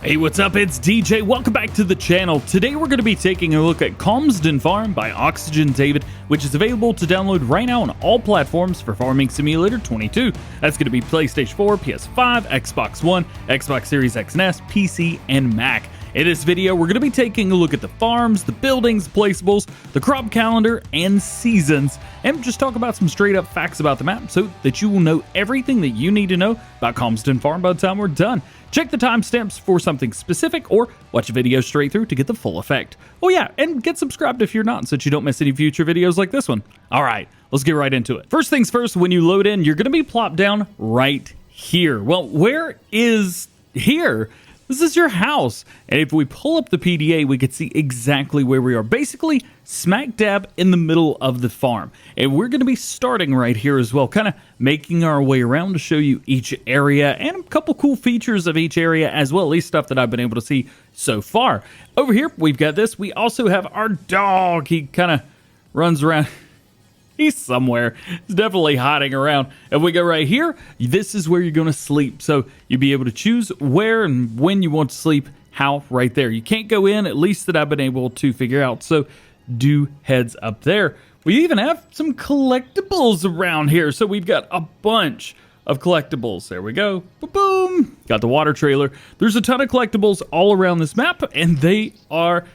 Hey, what's up? It's DJ. Welcome back to the channel. Today we're going to be taking a look at Calmsden Farm by OxygenDavid, which is available to download right now on all platforms for Farming Simulator 22. That's going to be PlayStation 4, PS5, Xbox One, Xbox Series X and S, PC, and Mac. In this video, we're going to be taking a look at the farms, the buildings, placeables, the crop calendar, and seasons, and just talk about some straight up facts about the map so that you will know everything that you need to know about Calmsden Farm by the time we're done. Check the timestamps for something specific, or watch a video straight through to get the full effect. Oh yeah, and get subscribed if you're not so that you don't miss any future videos like this one. Alright, let's get right into it. First things first, when you load in, you're going to be plopped down right here. Well, where is here? This is your house, and if we pull up the PDA, we can see exactly where we are. Basically, smack dab in the middle of the farm. And we're going to be starting right here as well, kind of making our way around to show you each area and a couple cool features of each area as well, at least stuff that I've been able to see so far. Over here, we've got this. We also have our dog. He kind of runs around. He's somewhere. He's definitely hiding around. If we go right here, this is where you're going to sleep. So you'll be able to choose where and when you want to sleep, how right there. You can't go in, at least that I've been able to figure out. So do heads up there. We even have some collectibles around here. So we've got a bunch of collectibles. There we go. Boom. Got the water trailer. There's a ton of collectibles all around this map, and they are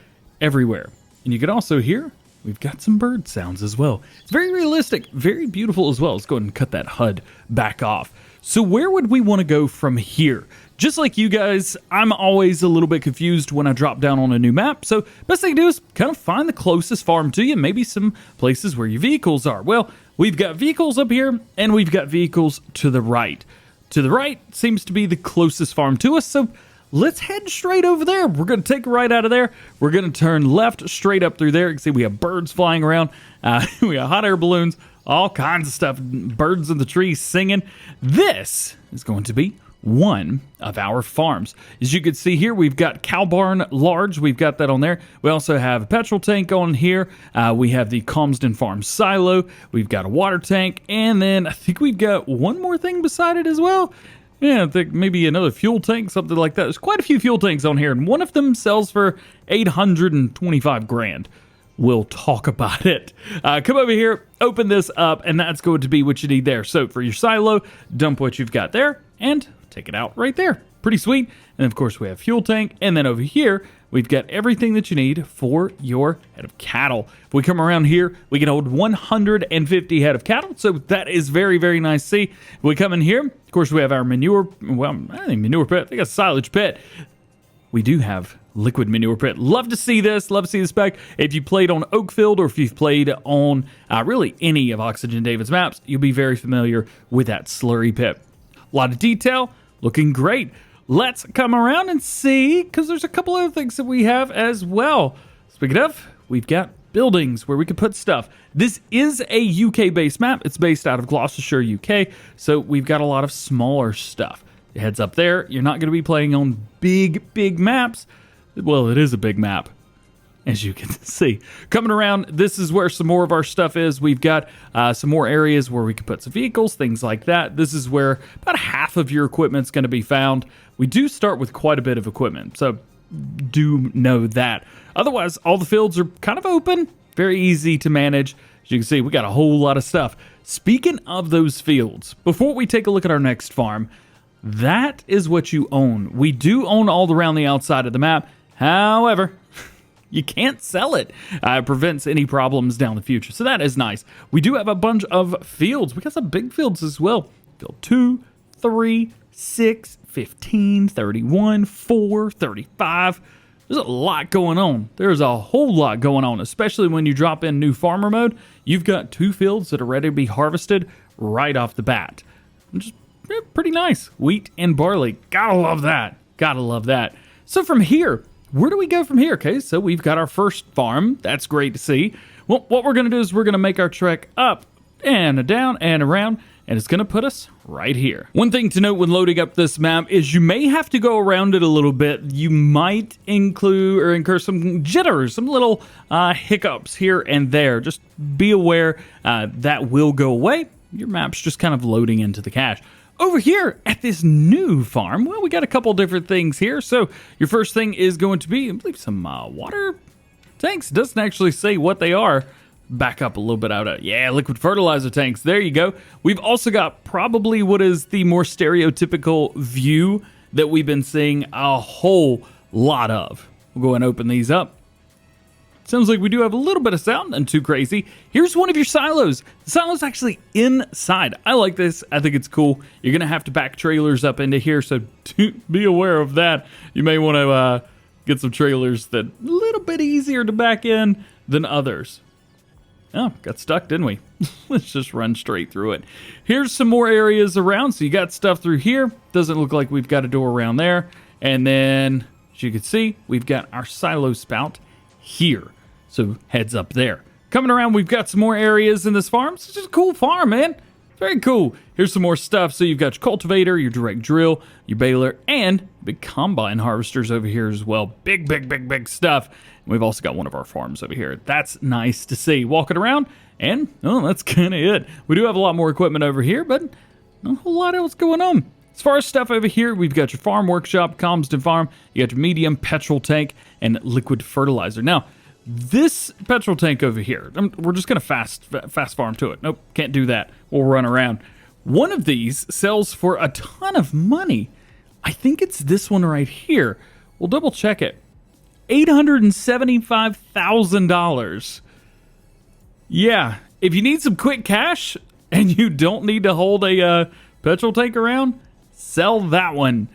everywhere. And you can also hear we've got some bird sounds as well. It's very realistic, very beautiful as well. Let's go ahead and cut that HUD back off. So where would we want to go from here? Just like you guys, I'm always a little bit confused when I drop down on a new map. So best thing to do is kind of find the closest farm to you, maybe some places where your vehicles are. Well, we've got vehicles up here and we've got vehicles to the right. To the right seems to be the closest farm to us, so let's head straight over there. We're going to take a right out of there. We're going to turn left straight up through there. You can see we have birds flying around. We have hot air balloons, all kinds of stuff. Birds in the trees singing. This is going to be one of our farms. As you can see here, we've got cow barn large. We've got that on there. We also have a petrol tank on here. We have the Calmsden Farm silo. We've got a water tank. And then I think we've got one more thing beside it as well. Yeah, I think maybe another fuel tank, something like that. There's quite a few fuel tanks on here, and one of them sells for 825 grand. We'll talk about it. Come over here, open this up, and that's going to be what you need there. So for your silo, dump what you've got there, and take it out right there. Pretty sweet. And of course, we have fuel tank, and then over here, we've got everything that you need for your head of cattle. If we come around here, we can hold 150 head of cattle, so that is very, very nice to see. If we come in here, of course, we have our manure, well, I think manure pit, I think a silage pit. We do have liquid manure pit. Love to see this, love to see the spec. If you played on Oakfield or if you've played on really any of OxygenDavid's maps, you'll be very familiar with that slurry pit. A lot of detail, looking great. Let's come around and see, because there's a couple other things that we have as well. Speaking of, we've got buildings where we can put stuff. This is a UK-based map. It's based out of Gloucestershire, UK, so we've got a lot of smaller stuff. Heads up there, you're not going to be playing on big maps. Well, it is a big map, as you can see. Coming around, this is where some more of our stuff is. We've got some more areas where we can put some vehicles, things like that. This is where about half of your equipment's going to be found. We do start with quite a bit of equipment, so do know that. Otherwise, all the fields are kind of open, very easy to manage. As you can see, we got a whole lot of stuff. Speaking of those fields, before we take a look at our next farm, that is what you own. We do own all around the outside of the map. However, you can't sell it. It prevents any problems down the future. So that is nice. We do have a bunch of fields. We got some big fields as well. Field 2, 3, 6, 15, 31, 4, 35. There's a lot going on. There's a whole lot going on, especially when you drop in new farmer mode. You've got 2 fields that are ready to be harvested right off the bat. Just pretty nice. Wheat and barley. Gotta love that. Gotta love that. So from here, where do we go from here? Okay, so we've got our first farm. That's great to see. Well, what we're going to do is we're going to make our trek up and down and around, and it's going to put us right here. One thing to note when loading up this map is you may have to go around it a little bit. You might incur some jitters, some little hiccups here and there. Just be aware that will go away. Your map's just kind of loading into the cache. over here at this new farm, well, we got a couple different things here. So your first thing is going to be, I believe, some water tanks. It doesn't actually say what they are. Back up a little bit out of, yeah, liquid fertilizer tanks. There you go. We've also got probably what is the more stereotypical view that we've been seeing a whole lot of. We'll go and open these up. Sounds like we do have a little bit of sound, nothing too crazy. Here's one of your silos. The silo's actually inside. I like this. I think it's cool. You're going to have to back trailers up into here, so be aware of that. You may want to get some trailers that a little bit easier to back in than others. Oh, got stuck, didn't we? Let's just run straight through it. Here's some more areas around. So you got stuff through here. Doesn't look like we've got a door around there. And then, as you can see, we've got our silo spout here. So heads up there. Coming around, we've got some more areas in this farm. It's just a cool farm, man. Very cool. Here's some more stuff. So you've got your cultivator, your direct drill, your baler, and big combine harvesters over here as well. Big, big, big, big stuff. And we've also got one of our farms over here. That's nice to see. Walking around, and that's kind of it. We do have a lot more equipment over here, but not a whole lot else going on. As far as stuff over here, we've got your farm workshop, Calmsden farm. You got your medium petrol tank and liquid fertilizer. Now, this petrol tank over here, we're just going to fast farm to it. Nope, can't do that. We'll run around. One of these sells for a ton of money. I think it's this one right here. We'll double check it. $875,000. Yeah, if you need some quick cash and you don't need to hold a petrol tank around, sell that one.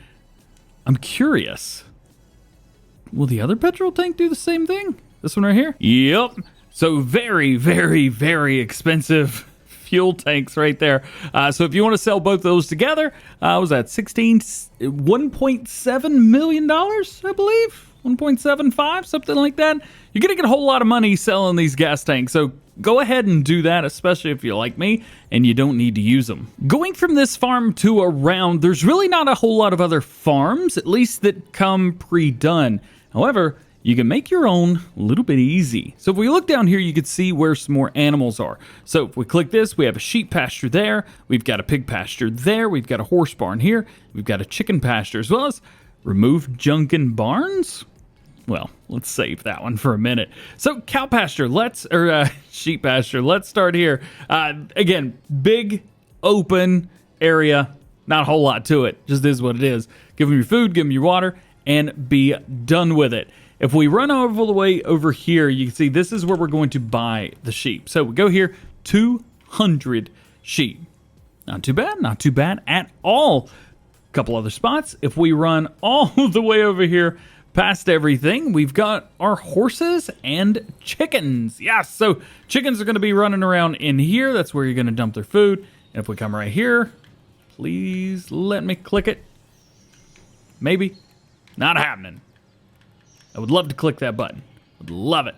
I'm curious. Will the other petrol tank do the same thing? This one right here? Yep. So very, very, very expensive fuel tanks right there. So if you want to sell both those together, was that $1.7 million, I believe? 1.75, something like that. You're going to get a whole lot of money selling these gas tanks. So go ahead and do that, especially if you're like me and you don't need to use them. Going from this farm to around, there's really not a whole lot of other farms, at least that come pre-done. However, you can make your own a little bit easy. So if we look down here, you can see where some more animals are. So if we click this, we have a sheep pasture there. We've got a pig pasture there. We've got a horse barn here. We've got a chicken pasture, as well as remove junk in barns. Well, let's save that one for a minute. So cow pasture, sheep pasture, let's start here. Again, big open area, not a whole lot to it, just is what it is. Give them your food, give them your water, and be done with it. If we run over the way over here, you can see this is where we're going to buy the sheep. So we go here, 200 sheep. Not too bad at all. A couple other spots. If we run all the way over here, past everything, we've got our horses and chickens. Yes, so chickens are going to be running around in here. That's where you're going to dump their food. And if we come right here, please let me click it. Maybe. Not happening. I would love to click that button. Would love it.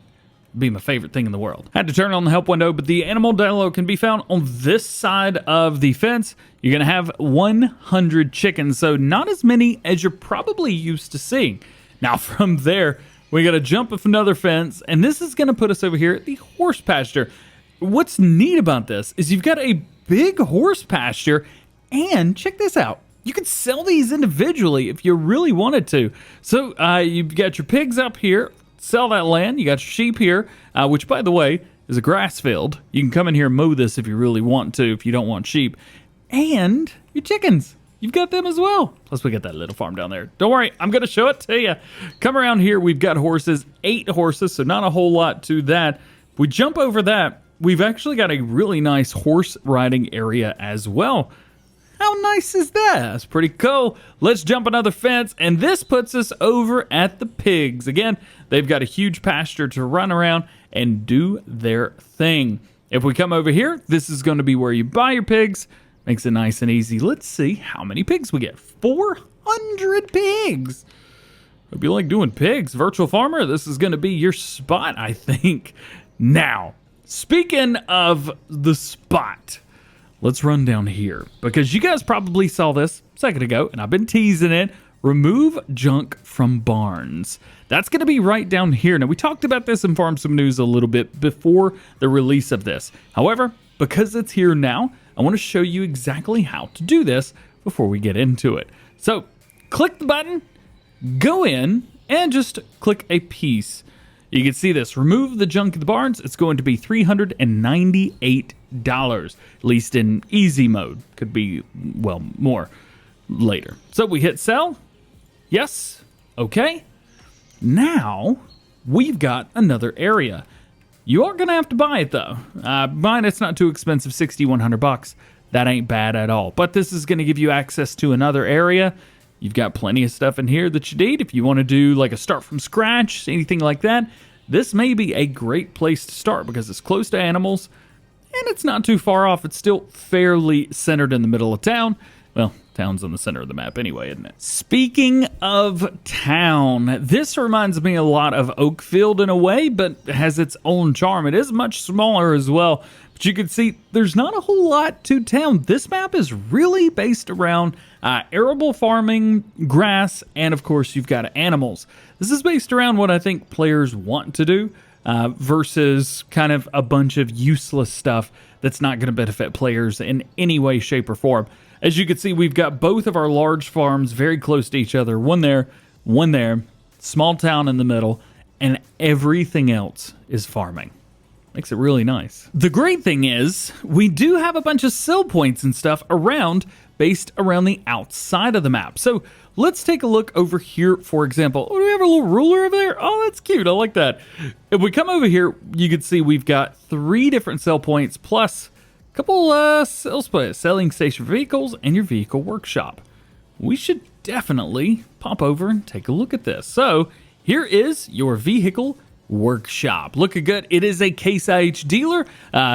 It'd be my favorite thing in the world. Had to turn on the help window, but the animal download can be found on this side of the fence. You're going to have 100 chickens, so not as many as you're probably used to seeing. Now from there, we got to jump off another fence, and this is going to put us over here at the horse pasture. What's neat about this is you've got a big horse pasture, and check this out. You could sell these individually if you really wanted to. So you've got your pigs up here, sell that land. You got your sheep here, which, by the way, is a grass field. You can come in here and mow this if you really want to, if you don't want sheep. And your chickens. You've got them as well. Plus, we got that little farm down there. Don't worry, I'm going to show it to you. Come around here, we've got horses, 8 horses, so not a whole lot to that. If we jump over that, we've actually got a really nice horse riding area as well. How nice is that? That's pretty cool. Let's jump another fence, and this puts us over at the pigs. Again, they've got a huge pasture to run around and do their thing. If we come over here, this is going to be where you buy your pigs. Makes it nice and easy. Let's see how many pigs we get. 400 pigs. Hope you like doing pigs. Virtual Farmer, this is going to be your spot, I think. Now, speaking of the spot, let's run down here, because you guys probably saw this a second ago, and I've been teasing it. Remove junk from barns. That's going to be right down here. Now, we talked about this in Farm Sim News a little bit before the release of this. However, because it's here now, I want to show you exactly how to do this before we get into it. So click the button, go in, and just click a piece. You can see this. Remove the junk in the barns. It's going to be $398, at least in easy mode. Could be, well, more later. So we hit sell. Yes. Okay. Now we've got another area. You are going to have to buy it, though. Mine, it's not too expensive, $6,100. That ain't bad at all. But this is going to give you access to another area. You've got plenty of stuff in here that you need. If you want to do like a start from scratch, anything like that, this may be a great place to start because it's close to animals and it's not too far off. It's still fairly centered in the middle of town. Well, town's in the center of the map anyway, isn't it? Speaking of town, this reminds me a lot of Oakfield in a way, but has its own charm. It is much smaller as well, but you can see there's not a whole lot to town. This map is really based around arable farming, grass, and of course you've got animals. This is based around what I think players want to do versus kind of a bunch of useless stuff that's not going to benefit players in any way, shape, or form. As you can see, we've got both of our large farms very close to each other. One there, small town in the middle, and everything else is farming. Makes it really nice. The great thing is, we do have a bunch of sell points and stuff around, based around the outside of the map. So let's take a look over here, for example. Oh, do we have a little ruler over there? Oh, that's cute. I like that. If we come over here, you can see we've got 3 different sell points, plus a couple sales points, selling station for vehicles and your vehicle workshop. We should definitely pop over and take a look at this. So here is your vehicle workshop. Looking good. It is a Case IH dealer.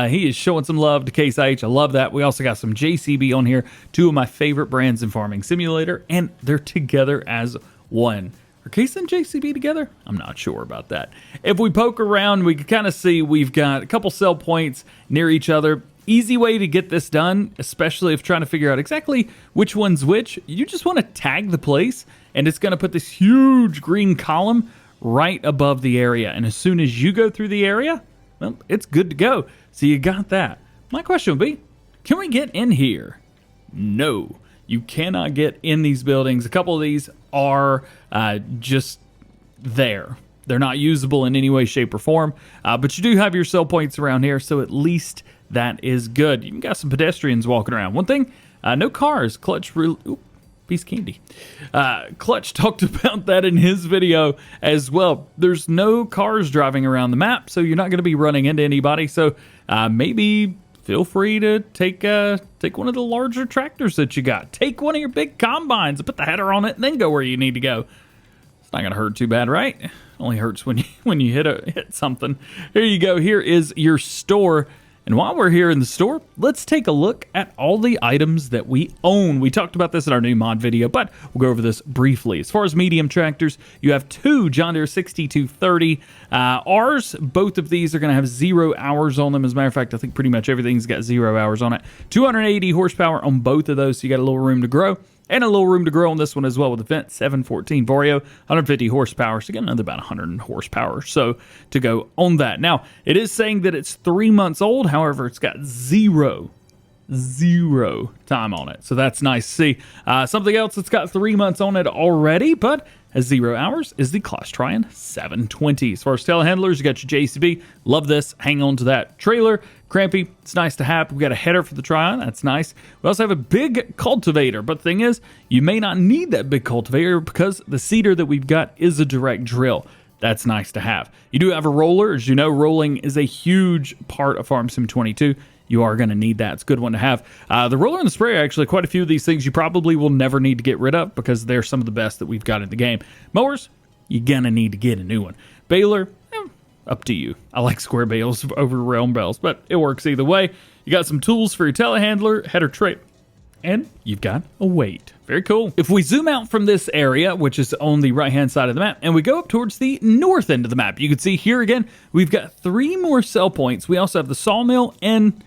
He is showing some love to Case IH. I love that. We also got some JCB on here, 2 of my favorite brands in Farming Simulator, and they're together as one. Are Case and JCB together? I'm not sure about that. If we poke around, we can kind of see we've got a couple sell points near each other. Easy way to get this done, especially if trying to figure out exactly which one's which. You just want to tag the place, and it's going to put this huge green column right above the area. And as soon as you go through the area, well, it's good to go. So you got that. My question would be, can we get in here? No, you cannot get in these buildings. A couple of these are just there. They're not usable in any way, shape, or form. But you do have your sell points around here, so at least that is good. You got some pedestrians walking around. One thing, no cars. Clutch piece of candy. Clutch talked about that in his video as well. There's no cars driving around the map, so you're not going to be running into anybody. So maybe feel free to take one of the larger tractors that you got. Take one of your big combines and put the header on it, and then go where you need to go. It's not going to hurt too bad, right? Only hurts when you hit something. Here you go. Here is your store. And while we're here in the store, let's take a look at all the items that we own. We talked about this in our new mod video, but we'll go over this briefly. As far as medium tractors, you have 2 John Deere 6230 Rs. Both of these are going to have 0 hours on them. As a matter of fact, I think pretty much everything's got 0 hours on it. 280 horsepower on both of those, so you got a little room to grow. And a little room to grow on this one as well with the Fendt 714 Vario, 150 horsepower. So you got another about 100 horsepower or so to go on that. Now, it is saying that it's 3 months old. However, it's got zero time on it. So that's nice to see. Something else that's got 3 months on it already, but has 0 hours is the Clostrian 720. As far as telehandlers, you got your JCB. Love this. Hang on to that. Trailer, crampy. It's nice to have. We got a header for the Trion. That's nice. We also have a big cultivator. But the thing is, you may not need that big cultivator because the seeder that we've got is a direct drill. That's nice to have. You do have a roller. As you know, rolling is a huge part of Farm Sim 22. You are going to need that. It's a good one to have. The roller and the sprayer, actually, quite a few of these things you probably will never need to get rid of because they're some of the best that we've got in the game. Mowers, you're going to need to get a new one. Baler, up to you. I like square bales over round bales, but it works either way. You got some tools for your telehandler, header tray, and you've got a weight. Very cool. If we zoom out from this area, which is on the right-hand side of the map, and we go up towards the north end of the map, you can see here again, we've got 3 more sell points. We also have the Sawmill and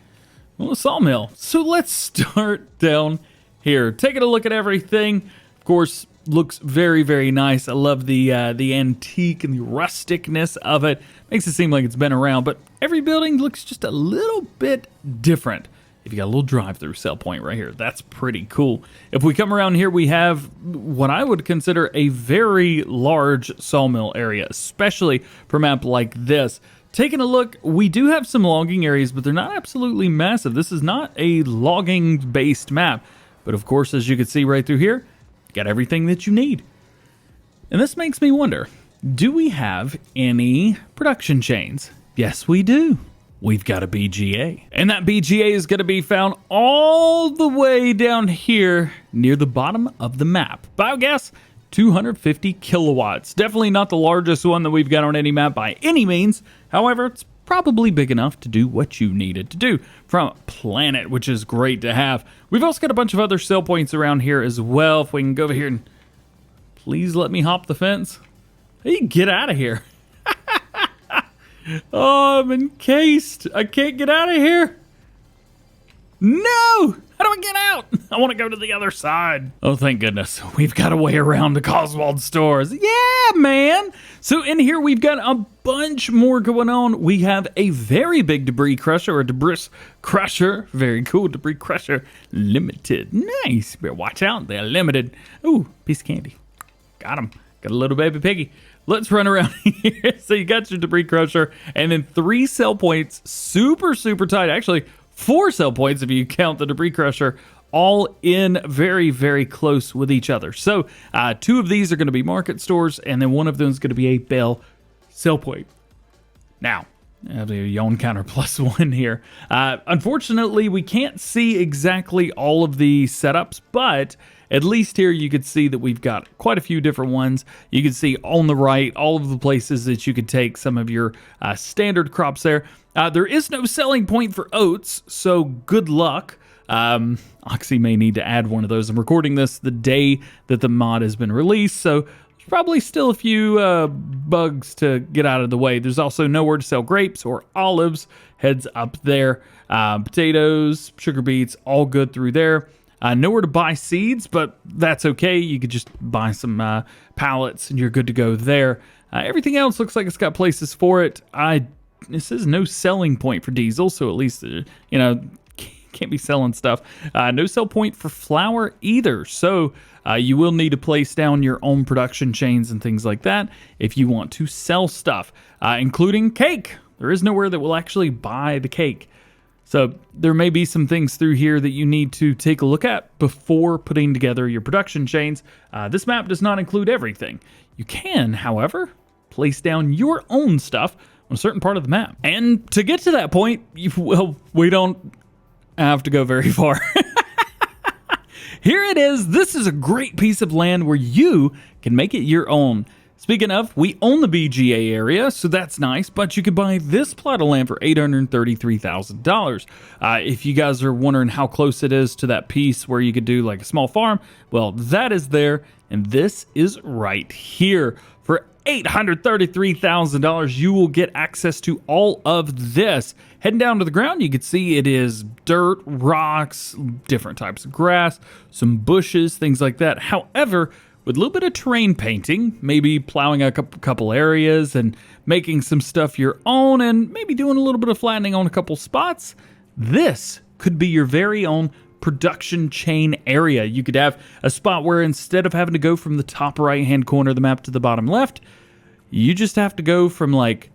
the Sawmill. So let's start down here. Taking a look at everything. Of course, looks very, very nice. I love the antique and the rusticness of it. Makes it seem like it's been around, but every building looks just a little bit different. You've got a little drive-through sell point right here. That's pretty cool. If we come around here, we have what I would consider a very large sawmill area, especially for a map like this. Taking a look, we do have some logging areas, but they're not absolutely massive. This is not a logging-based map. But of course, as you can see right through here, you got everything that you need. And this makes me wonder, do we have any production chains? Yes, we do. We've got a BGA. And that BGA is going to be found all the way down here near the bottom of the map. Biogas, 250 kilowatts. Definitely not the largest one that we've got on any map by any means. However, it's probably big enough to do what you need it to do from Planet, which is great to have. We've also got a bunch of other sell points around here as well. If we can go over here and please let me hop the fence. Hey, get out of here. Oh, I'm encased. I can't get out of here. No! How do I get out? I want to go to the other side. Oh, thank goodness. We've got a way around the Oswald stores. Yeah, man. So in here, we've got a bunch more going on. We have a very big debris crusher, or debris crusher. Very cool. Debris crusher limited. Nice. Better watch out. They're limited. Ooh, piece of candy. Got him. Got a little baby piggy. Let's run around here. So you got your debris crusher and then 3 sell points. Super, super tight. Actually, 4 sell points if you count the debris crusher, all in very, very close with each other. So 2 of these are going to be market stores, and then 1 of them is going to be a bale sell point. Now, I have a yawn counter +1 here. Unfortunately, we can't see exactly all of the setups, but at least here you could see that we've got quite a few different ones. You can see on the right all of the places that you could take some of your standard crops there. There is no selling point for oats, so good luck. Oxy may need to add one of those. I'm recording this the day that the mod has been released, so there's probably still a few bugs to get out of the way. There's also nowhere to sell grapes or olives. Heads up there. Potatoes, sugar beets, all good through there. Nowhere to buy seeds, but that's okay. You could just buy some pallets and you're good to go there. Everything else looks like it's got places for it. This says no selling point for diesel, so at least, can't be selling stuff. No sell point for flour either, so you will need to place down your own production chains and things like that if you want to sell stuff, including cake. There is nowhere that will actually buy the cake. So there may be some things through here that you need to take a look at before putting together your production chains. This map does not include everything. You can, however, place down your own stuff on a certain part of the map. And to get to that point, we don't have to go very far. Here it is. This is a great piece of land where you can make it your own. Speaking of, we own the BGA area, so that's nice, but you could buy this plot of land for $833,000. If you guys are wondering how close it is to that piece where you could do like a small farm, well, that is there, and this is right here. For $833,000, you will get access to all of this. Heading down to the ground, you can see it is dirt, rocks, different types of grass, some bushes, things like that. However, with a little bit of terrain painting, maybe plowing a couple areas and making some stuff your own and maybe doing a little bit of flattening on a couple spots, this could be your very own production chain area. You could have a spot where instead of having to go from the top right-hand corner of the map to the bottom left, you just have to go from like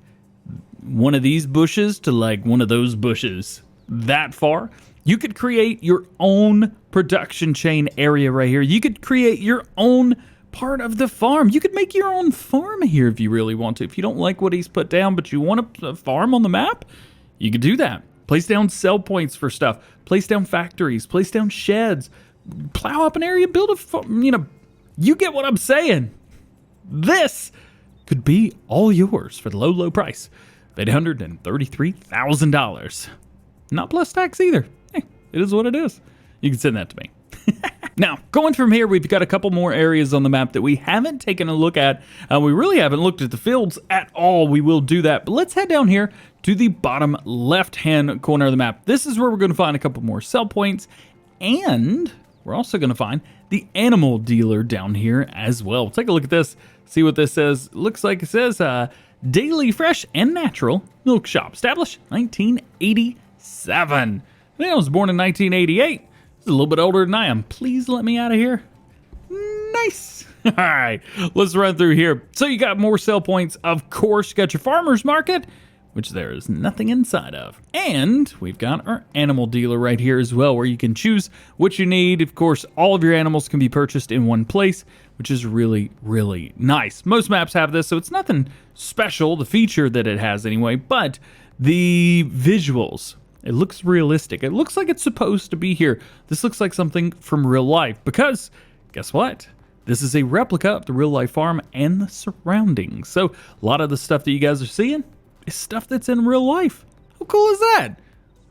one of these bushes to like one of those bushes. That far. You could create your own production chain area right here. You could create your own part of the farm. You could make your own farm here if you really want to. If you don't like what he's put down, but you want a farm on the map, you could do that. Place down sell points for stuff. Place down factories. Place down sheds. Plow up an area. Build a farm. You get what I'm saying. This could be all yours for the low, low price of $833,000. Not plus tax either. It is what it is. You can send that to me. Now, going from here, we've got a couple more areas on the map that we haven't taken a look at. We really haven't looked at the fields at all. We will do that. But let's head down here to the bottom left-hand corner of the map. This is where we're going to find a couple more sell points. And we're also going to find the animal dealer down here as well. Take a look at this. See what this says. Looks like it says Daily Fresh and Natural Milk Shop. Established 1987. I was born in 1988. He's a little bit older than I am. Please let me out of here. Nice. All right, let's run through here. So you got more sell points. Of course, you got your farmer's market, which there is nothing inside of. And we've got our animal dealer right here as well, where you can choose what you need. Of course, all of your animals can be purchased in one place, which is really, really nice. Most maps have this, so it's nothing special, the feature that it has anyway, but the visuals, it looks realistic. It looks like it's supposed to be here. This looks like something from real life because guess what? This is a replica of the real life farm and the surroundings. So a lot of the stuff that you guys are seeing is stuff that's in real life. How cool is that?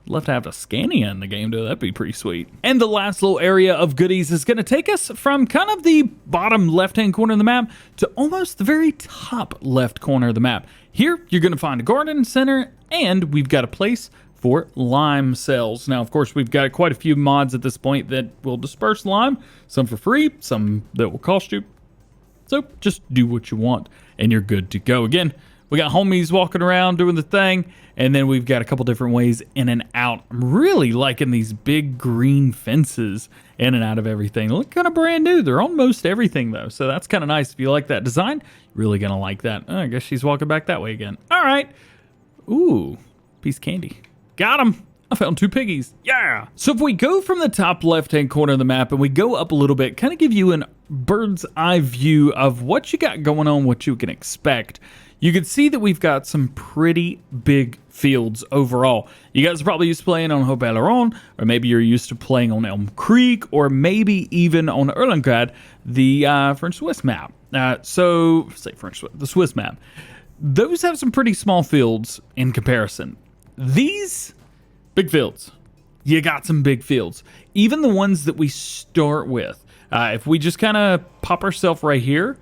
I'd love to have a Scania in the game, though. That'd be pretty sweet. And the last little area of goodies is going to take us from kind of the bottom left-hand corner of the map to almost the very top left corner of the map. Here, you're going to find a garden center, and we've got a place for lime cells. Now, of course, we've got quite a few mods at this point that will disperse lime, some for free, some that will cost you. So just do what you want, and you're good to go. Again, we got homies walking around doing the thing, and then we've got a couple different ways in and out. I'm really liking these big green fences in and out of everything. They look kind of brand new. They're on most everything, though, so that's kind of nice. If you like that design, you're really going to like that. Oh, I guess she's walking back that way again. All right. Ooh, piece of candy. Got him. I found 2 piggies. Yeah. So if we go from the top left-hand corner of the map and we go up a little bit, kind of give you a bird's eye view of what you got going on, what you can expect. You can see that we've got some pretty big fields overall. You guys are probably used to playing on Hope Aileron, or maybe you're used to playing on Elm Creek, or maybe even on Erlengrad, the French-Swiss map. The Swiss map. Those have some pretty small fields in comparison. These big fields, you got some big fields. Even the ones that we start with. If we just kind of pop ourselves right here,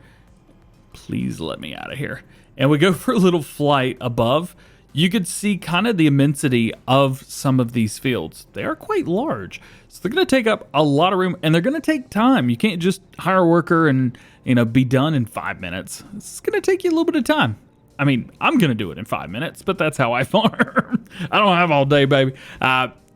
please let me out of here. And we go for a little flight above, you could see kind of the immensity of some of these fields. They are quite large. So they're going to take up a lot of room, and they're going to take time. You can't just hire a worker and, be done in 5 minutes. It's going to take you a little bit of time. I mean, I'm going to do it in 5 minutes, but that's how I farm. I don't have all day, baby.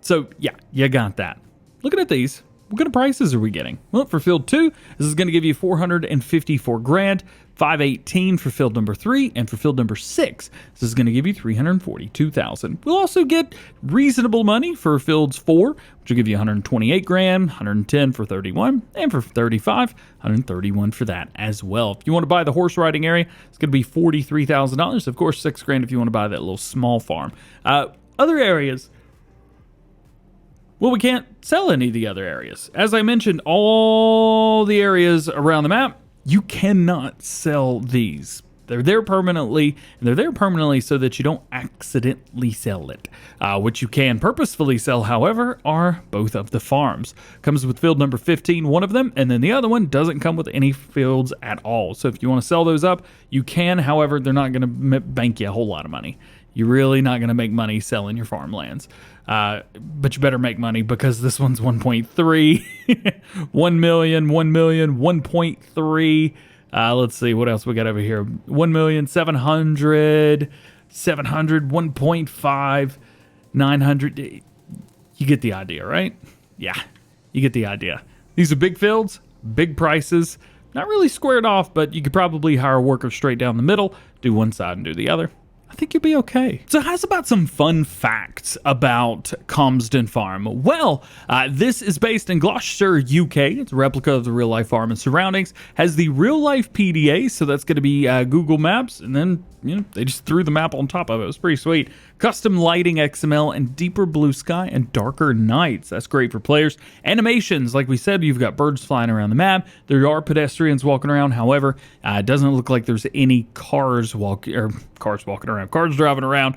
So, yeah, you got that. Looking at these, what kind of prices are we getting? Well, for field 2, this is going to give you 454 grand, 518 for field number 3, and for field number 6, this is going to give you 342,000. We'll also get reasonable money for fields 4, which will give you 128 grand, 110 for 31, and for 35, 131 for that as well. If you want to buy the horse riding area, it's going to be $43,000. Of course, 6 grand if you want to buy that little small farm. Other areas, well, we can't sell any of the other areas. As I mentioned, all the areas around the map, you cannot sell these. They're there permanently, and they're there permanently so that you don't accidentally sell it. What you can purposefully sell, however, are both of the farms. Comes with field number 15, one of them, and then the other one doesn't come with any fields at all. So if you want to sell those up, you can. However, they're not going to bank you a whole lot of money. You're really not going to make money selling your farmlands. But you better make money because this one's 1.3, 1 million, 1 million, 1.3. Let's see what else we got over here. 1 million, 700, 700, 1.5, 900. You get the idea, right? Yeah, you get the idea. These are big fields, big prices. Not really squared off, but you could probably hire a worker straight down the middle, do one side and do the other. I think you'll be okay. So how's about some fun facts about Calmsden Farm? Well, this is based in Gloucester, UK. It's a replica of the real-life farm and surroundings. Has the real-life PDA, so that's going to be Google Maps, and then they just threw the map on top of it. It was pretty sweet. Custom lighting XML and deeper blue sky and darker nights. That's great for players. Animations, like we said, you've got birds flying around the map. There are pedestrians walking around. However, it doesn't look like there's any cars driving around.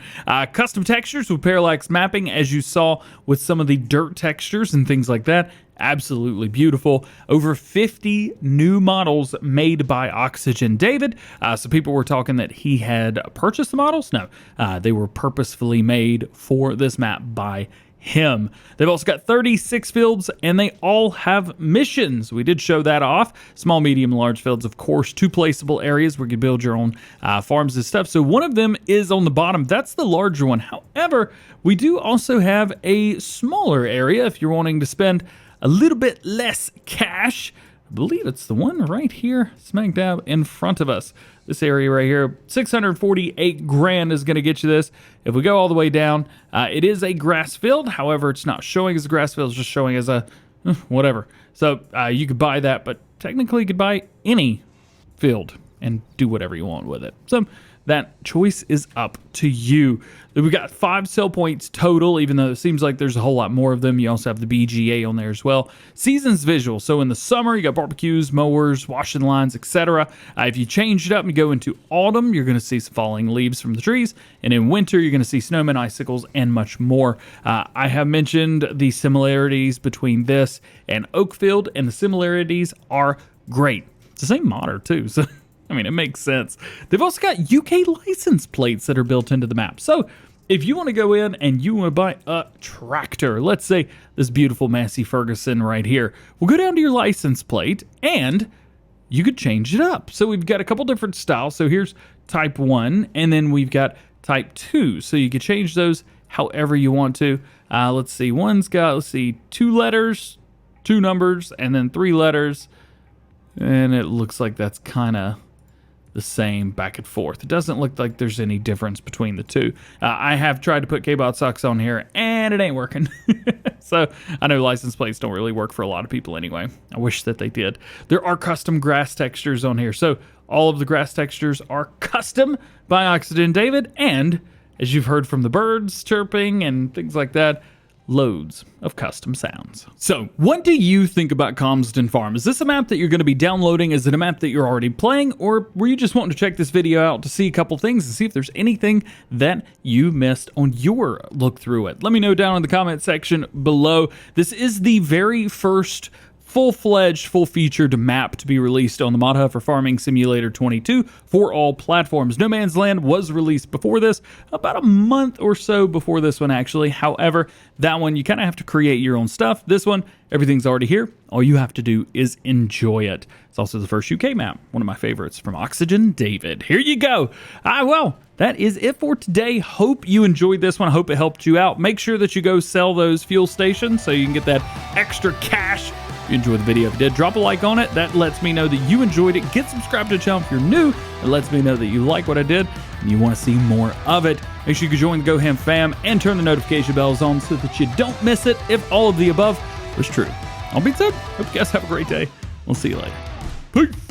Custom textures with parallax mapping, as you saw with some of the dirt textures and things like that. Absolutely beautiful. Over 50 new models made by OxygenDavid. So people were talking that he had purchased the models. No, they were purposefully made for this map by DjGoHam. They've also got 36 fields, and they all have missions. We did show that off. Small, medium, large fields, of course, 2 placeable areas where you can build your own farms and stuff. So one of them is on the bottom. That's the larger one. However, we do also have a smaller area if you're wanting to spend a little bit less cash. I believe it's the one right here, smack dab in front of us. This area right here, 648 grand is going to get you this. If we go all the way down, it is a grass field. However, it's not showing as a grass field. It's just showing as a whatever. So you could buy that, but technically you could buy any field and do whatever you want with it. So that choice is up to you. We got 5 sell points total, even though it seems like there's a whole lot more of them. You also have the BGA on there as well. Seasons visual. So in the summer, you got barbecues, mowers, washing lines, etc. If you change it up and go into autumn, you're going to see some falling leaves from the trees. And in winter, you're going to see snowmen, icicles, and much more. I have mentioned the similarities between this and Oakfield, and the similarities are great. It's the same modder too, so I mean, it makes sense. They've also got UK license plates that are built into the map. So if you want to go in and you want to buy a tractor, let's say this beautiful Massey Ferguson right here, we'll go down to your license plate and you could change it up. So we've got a couple different styles. So here's type 1, and then we've got type 2. So you can change those however you want to. Let's see, one's got, 2 letters, 2 numbers, and then 3 letters. And it looks like that's kind of the same back and forth. It doesn't look like there's any difference between the two. I have tried to put K-Bot socks on here and it ain't working. So I know license plates don't really work for a lot of people anyway. I wish that they did. There are custom grass textures on here. So all of the grass textures are custom by OxygenDavid, and as you've heard from the birds chirping and things like that, loads of custom sounds. So what do you think about Calmsden Farm? Is this a map that you're going to be downloading? Is it a map that you're already playing? Or were you just wanting to check this video out to see a couple things and see if there's anything that you missed on your look through it? Let me know down in the comment section below. This is the very first full-fledged, full-featured map to be released on the Mod Hub for Farming Simulator 22 for all platforms. No Man's Land was released before this, about a month or so before this one actually. However, that one you kind of have to create your own stuff. This one, everything's already here. All you have to do is enjoy it. It's also the first UK map, one of my favorites from OxygenDavid. Here you go. Well, that is it for today. Hope you enjoyed this one. I hope it helped you out. Make sure that you go sell those fuel stations so you can get that extra cash. If you enjoyed the video, if you did, drop a like on it. That lets me know that you enjoyed it. Get subscribed to the channel if you're new. It lets me know that you like what I did and you want to see more of it. Make sure you can join the DjGoHam fam and turn the notification bells on so that you don't miss it if all of the above was true. All being said, hope you guys have a great day. We'll see you later. Peace.